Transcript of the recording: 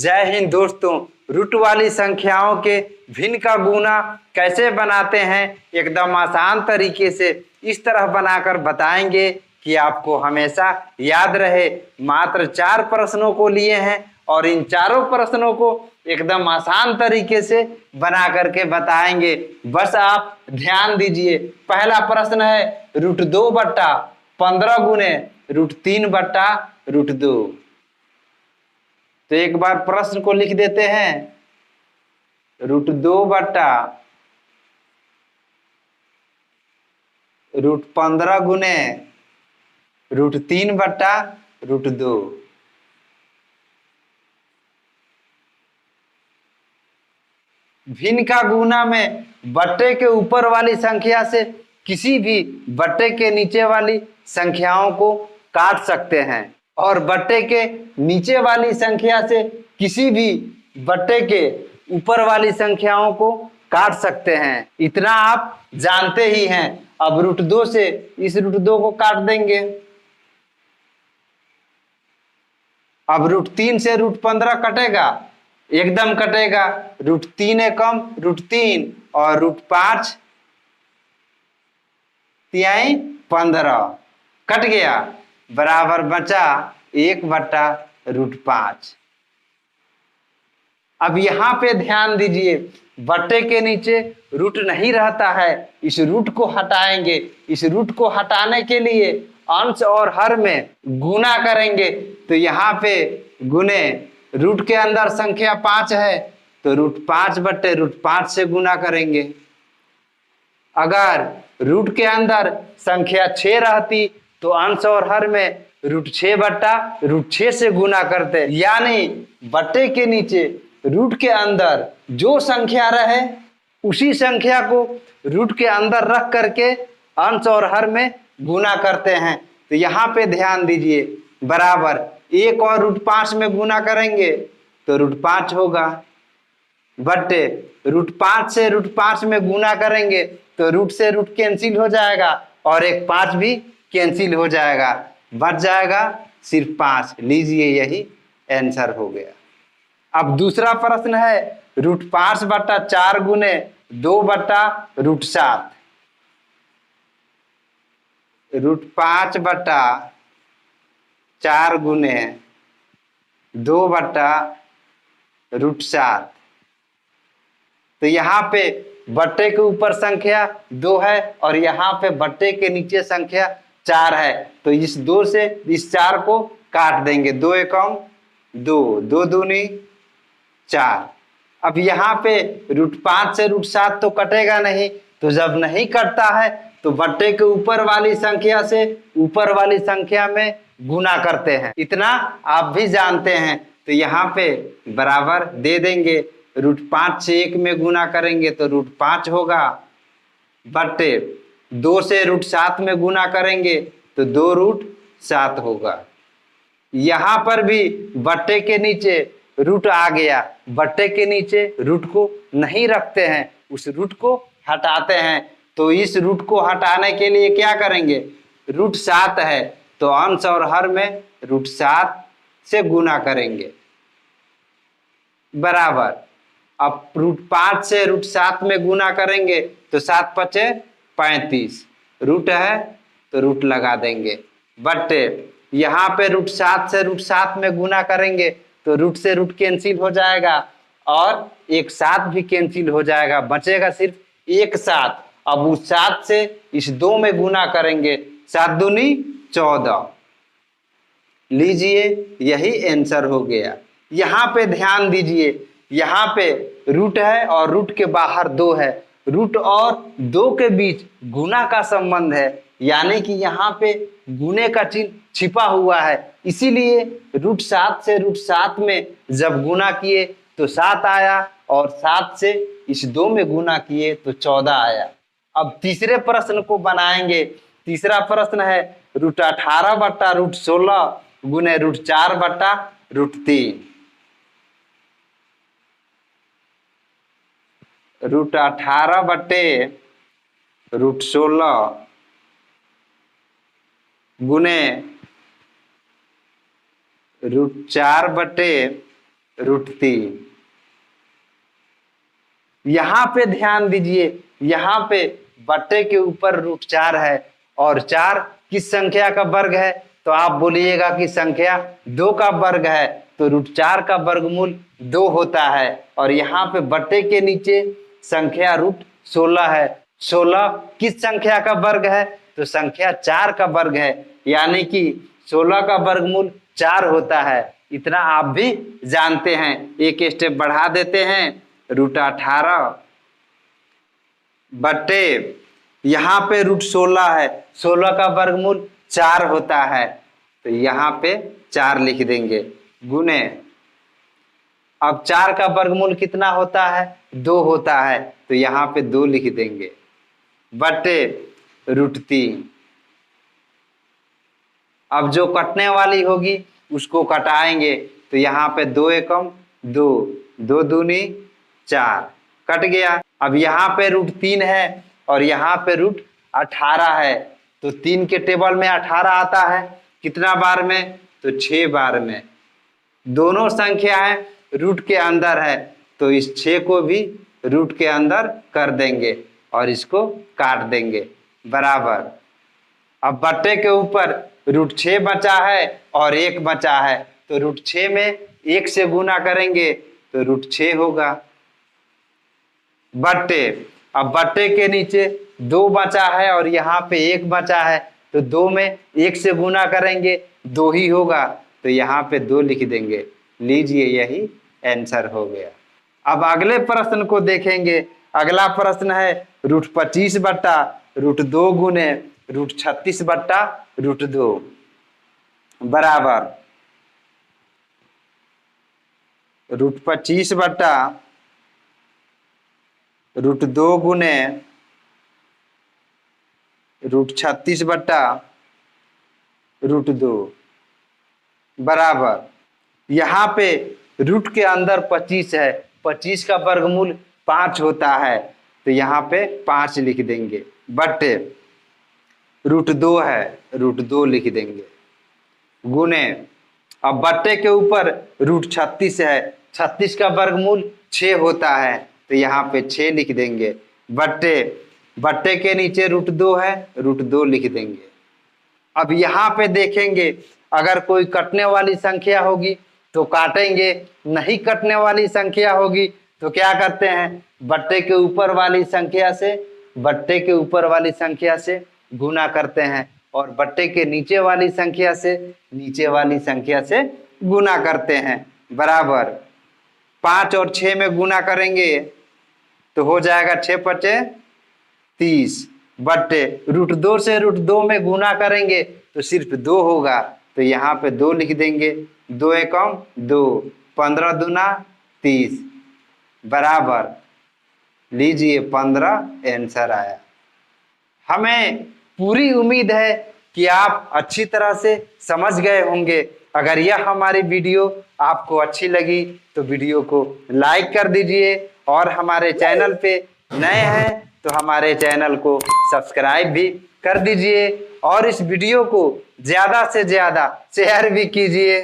जय हिंद दोस्तों। रूट वाली संख्याओं के भिन्न का गुना कैसे बनाते हैं एकदम आसान तरीके से इस तरह बनाकर बताएंगे कि आपको हमेशा याद रहे। मात्र 4 प्रश्नों को लिए हैं और इन चारों प्रश्नों को एकदम आसान तरीके से बना करके बताएंगे। बस आप ध्यान दीजिए। पहला प्रश्न है √2/15 गुने √3/√2। तो एक बार प्रश्न को लिख देते हैं। √2/√15 गुने √3/√2। भिन्न का गुना में बट्टे के ऊपर वाली संख्या से किसी भी बट्टे के नीचे वाली संख्याओं को काट सकते हैं और बट्टे के नीचे वाली संख्या से किसी भी बट्टे के ऊपर वाली संख्याओं को काट सकते हैं। इतना आप जानते ही हैं। अब √2 से इस √2 को काट देंगे। अब √3 से √15 कटेगा, एकदम कटेगा। √3 कम √3 और √5 तिहाई 15 कट गया, बराबर बचा 1/√5। अब यहां पे ध्यान दीजिए, बट्टे के नीचे रूट नहीं रहता है, इस रूट को हटाएंगे। इस रूट को हटाने के लिए अंश और हर में गुना करेंगे। तो यहाँ पे गुने, रूट के अंदर संख्या 5 है तो √5/√5 से गुना करेंगे। अगर रूट के अंदर संख्या 6 रहती तो अंश और हर में √6/√6 से गुना करते। यानी बट्टे के नीचे रूट के अंदर जो संख्या रहे उसी संख्या को रूट के अंदर रख करके अंश और हर में गुना करते हैं। तो यहाँ पे ध्यान दीजिए, बराबर 1 और √5 में गुना करेंगे तो √5 होगा, बट्टे √5 से √5 में गुना करेंगे तो रूट से रूट कैंसिल हो जाएगा और एक 5 भी कैंसिल हो जाएगा, बच जाएगा सिर्फ 5। लीजिए, यही आंसर हो गया। अब दूसरा प्रश्न है √5/4 गुने 2/√7। √5/4 गुने 2/√7। तो यहाँ पे बट्टे के ऊपर संख्या 2 है और यहाँ पे बट्टे के नीचे संख्या 4 है। तो इस 2 से इस 4 को काट देंगे। 2 एकम 2, 2 दूनी 4। अब यहाँ पे √5 से √7 तो कटेगा नहीं, तो जब नहीं कटता है तो बट्टे के ऊपर वाली संख्या से ऊपर वाली संख्या में गुना करते हैं। इतना आप भी जानते हैं। तो यहाँ पे बराबर दे देंगे। √5 से 1 में गुना करेंगे तो √5 होगा, बट्टे 2 से √7 में गुना करेंगे तो 2√7 होगा। यहाँ पर भी बट्टे के नीचे रूट आ गया। बट्टे के नीचे रूट को नहीं रखते हैं, उस रूट को हटाते हैं। तो इस रूट को हटाने के लिए क्या करेंगे, √7 है तो अंश और हर में √7 से गुना करेंगे, बराबर। अब √5 से √7 में गुना करेंगे तो 7 पचे 35, रूट है तो रूट लगा देंगे, बट्टे यहाँ पे √7 से √7 में गुना करेंगे तो रूट से रूट कैंसिल हो जाएगा और एक 7 भी कैंसिल हो जाएगा, बचेगा सिर्फ एक 7। अब उस 7 से इस 2 में गुना करेंगे, 7 दूनी 14। लीजिए, यही आंसर हो गया। यहाँ पे ध्यान दीजिए, यहाँ पे रूट है और रूट के बाहर 2 है। रूट और 2 के बीच गुना का संबंध है, यानी कि यहाँ पे गुने का चिन्ह छिपा हुआ है। इसीलिए √7 से √7 में जब गुना किए तो 7 आया और 7 से इस 2 में गुना किए तो 14 आया। अब तीसरे प्रश्न को बनाएंगे। तीसरा प्रश्न है √18/√16 गुने √4/√3। √18/√16 गुने √4/√3 √3। यहां पे ध्यान दीजिए, यहां पे बट्टे के ऊपर √4 है और 4 किस संख्या का वर्ग है? तो आप बोलिएगा कि संख्या 2 का वर्ग है, तो √4 का वर्गमूल 2 होता है। और यहाँ पे बट्टे के नीचे संख्या √16 है। 16 किस संख्या का वर्ग है? तो संख्या 4 का वर्ग है, यानी कि 16 का वर्गमूल 4 होता है। इतना आप भी जानते हैं। एक स्टेप बढ़ा देते हैं, √18 बट्टे यहाँ पे √16 है, 16 का वर्गमूल 4 होता है, तो यहाँ पे 4 लिख देंगे, गुने अब 4 का वर्गमूल कितना होता है? 2 होता है, तो यहाँ पे 2 लिख देंगे, बट्टे √3। अब जो कटने वाली होगी उसको कटाएंगे, तो यहाँ पे 2 एकम 2, 2 दूनी 4, कट गया। अब यहाँ पे √3 है और यहाँ पे √18 है, तो 3 के टेबल में 18 आता है, कितना बार में? तो 6 बार में। दोनों संख्याएं रूट के अंदर है, तो इस 6 को भी रूट के अंदर कर देंगे और इसको काट देंगे, बराबर। अब बट्टे के ऊपर √6 बचा है और 1 बचा है, तो √6 में 1 से गुना करेंगे तो √6 होगा, बट्टे। अब बट्टे के नीचे 2 बचा है और यहाँ पे 1 बचा है, तो 2 में 1 से गुना करेंगे 2 ही होगा, तो यहाँ पे 2 लिख देंगे। लीजिए, यही आंसर हो गया। अब अगले प्रश्न को देखेंगे। अगला प्रश्न है √25 बट्टा √2 गुने √36 बट्टा √2 बराबर √25 बट्टा √2 गुने √36 बट्टा √2 बराबर। यहाँ पे रूट के अंदर 25 है, 25 का वर्गमूल 5 होता है, तो यहाँ पे 5 लिख देंगे, बट्टे √2 है, √2 लिख देंगे, गुने अब बट्टे के ऊपर √36 है, 36 का वर्गमूल 6 होता है, तो यहाँ पे 6 लिख देंगे, बट्टे बट्टे के नीचे √2 है, √2 लिख देंगे। अब यहाँ पे देखेंगे, अगर कोई कटने वाली संख्या होगी तो काटेंगे, नहीं कटने वाली संख्या होगी तो क्या करते हैं? बट्टे के ऊपर वाली संख्या से बट्टे के ऊपर वाली संख्या से गुना करते हैं और बट्टे के नीचे वाली संख्या से नीचे वाली संख्या से गुना करते हैं, बराबर। 5 और 6 में गुना करेंगे तो हो जाएगा 6 × 30, बट्टे √2 से √2 में गुना करेंगे तो सिर्फ 2 होगा, तो यहाँ पे 2 लिख देंगे, 2 एकम 2, 15 दूना 30 बराबर। लीजिए, 15 आंसर आया। हमें पूरी उम्मीद है कि आप अच्छी तरह से समझ गए होंगे। अगर यह हमारी वीडियो आपको अच्छी लगी तो वीडियो को लाइक कर दीजिए और हमारे चैनल पे नए हैं तो हमारे चैनल को सब्सक्राइब भी कर दीजिए और इस वीडियो को ज़्यादा से ज़्यादा शेयर भी कीजिए।